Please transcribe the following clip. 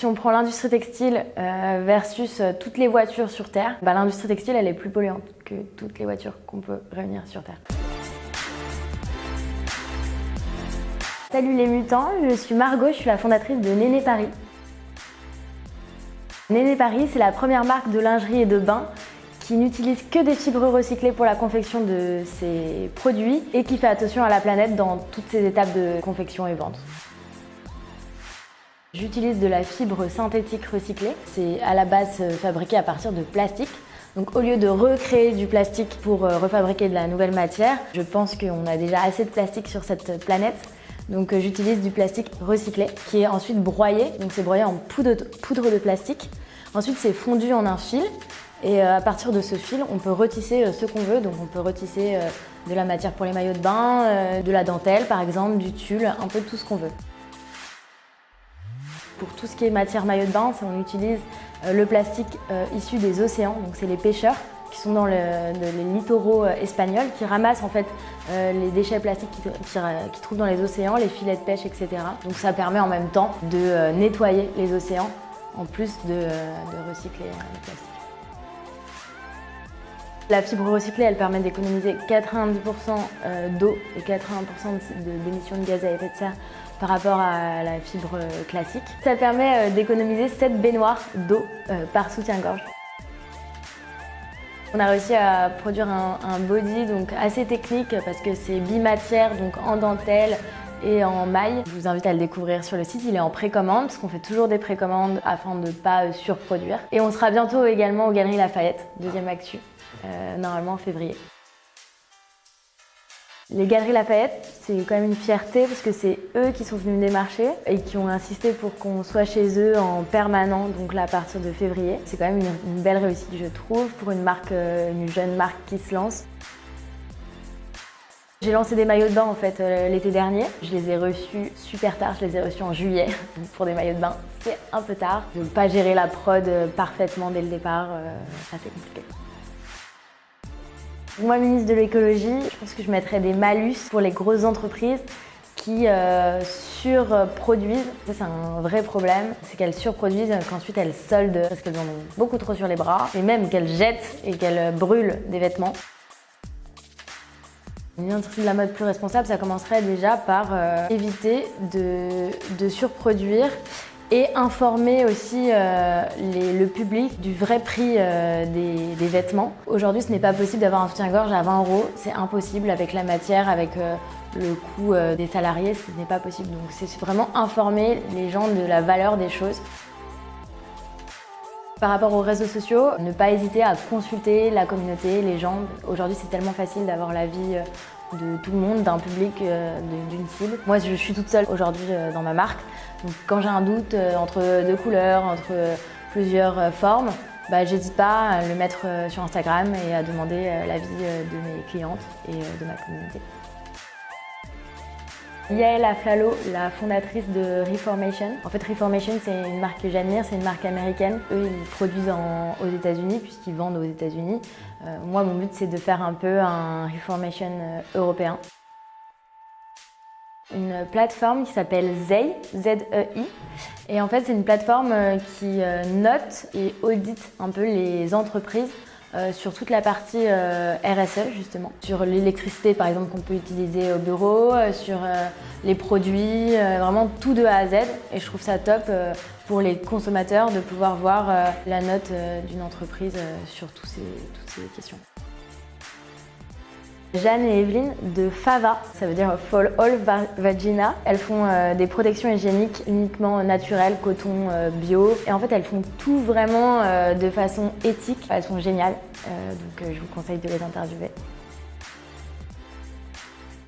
Si on prend l'industrie textile versus toutes les voitures sur Terre, l'industrie textile elle est plus polluante que toutes les voitures qu'on peut réunir sur Terre. Salut les mutants, je suis Margot, je suis la fondatrice de Néné Paris. Néné Paris, c'est la première marque de lingerie et de bain qui n'utilise que des fibres recyclées pour la confection de ses produits et qui fait attention à la planète dans toutes ses étapes de confection et vente. J'utilise de la fibre synthétique recyclée. C'est à la base fabriqué à partir de plastique. Donc au lieu de recréer du plastique pour refabriquer de la nouvelle matière, je pense qu'on a déjà assez de plastique sur cette planète. Donc j'utilise du plastique recyclé qui est ensuite broyé. Donc c'est broyé en poudre de plastique. Ensuite c'est fondu en un fil. Et à partir de ce fil, on peut retisser ce qu'on veut. Donc on peut retisser de la matière pour les maillots de bain, de la dentelle par exemple, du tulle, un peu tout ce qu'on veut. Pour tout ce qui est matière maillot de bain, on utilise le plastique issu des océans. Donc c'est les pêcheurs qui sont dans les littoraux espagnols qui ramassent en fait les déchets plastiques qu'ils trouvent dans les océans, les filets de pêche, etc. Donc ça permet en même temps de nettoyer les océans en plus de recycler le plastique. La fibre recyclée, elle permet d'économiser 90% d'eau et 80% d'émissions de gaz à effet de serre par rapport à la fibre classique. Ça permet d'économiser 7 baignoires d'eau par soutien-gorge. On a réussi à produire un body donc assez technique parce que c'est bimatière, donc en dentelle et en maille. Je vous invite à le découvrir sur le site, il est en précommande parce qu'on fait toujours des précommandes afin de ne pas surproduire. Et on sera bientôt également aux Galeries Lafayette, deuxième actu, normalement en février. Les Galeries Lafayette, c'est quand même une fierté parce que c'est eux qui sont venus me démarcher et qui ont insisté pour qu'on soit chez eux en permanent, donc là à partir de février. C'est quand même une belle réussite je trouve pour une jeune marque qui se lance. J'ai lancé des maillots de bain en fait l'été dernier. Je les ai reçus super tard, je les ai reçus en juillet. Pour des maillots de bain, c'est un peu tard. De ne pas gérer la prod parfaitement dès le départ, c'est compliqué. Moi, ministre de l'écologie, je pense que je mettrais des malus pour les grosses entreprises qui surproduisent. Ça, c'est un vrai problème, c'est qu'elles surproduisent qu'ensuite elles soldent parce qu'elles en ont beaucoup trop sur les bras et même qu'elles jettent et qu'elles brûlent des vêtements. Une industrie de la mode plus responsable, ça commencerait déjà par éviter de surproduire et informer aussi le public du vrai prix des vêtements. Aujourd'hui, ce n'est pas possible d'avoir un soutien-gorge à 20 €, c'est impossible avec la matière, avec le coût des salariés, ce n'est pas possible. Donc c'est vraiment informer les gens de la valeur des choses. Par rapport aux réseaux sociaux, ne pas hésiter à consulter la communauté, les gens. Aujourd'hui, c'est tellement facile d'avoir l'avis de tout le monde, d'un public, d'une cible. Moi, je suis toute seule aujourd'hui dans ma marque. Donc, quand j'ai un doute entre deux couleurs, entre plusieurs formes, j'hésite pas à le mettre sur Instagram et à demander l'avis de mes clientes et de ma communauté. Yael Aflalo, la fondatrice de Reformation. En fait, Reformation, c'est une marque que j'admire, c'est une marque américaine. Eux, ils produisent aux États-Unis puisqu'ils vendent aux États-Unis. Moi, mon but, c'est de faire un peu un Reformation européen. Une plateforme qui s'appelle Zei, Z-E-I. Et en fait, c'est une plateforme qui note et audite un peu les entreprises sur toute la partie RSE justement, sur l'électricité par exemple qu'on peut utiliser au bureau, sur les produits, vraiment tout de A à Z et je trouve ça top pour les consommateurs de pouvoir voir la note d'une entreprise sur toutes ces questions. Jeanne et Evelyne de Fava, ça veut dire Fall All Vagina. Elles font des protections hygiéniques uniquement naturelles, coton, bio. Et en fait, elles font tout vraiment de façon éthique. Elles sont géniales, donc je vous conseille de les interviewer.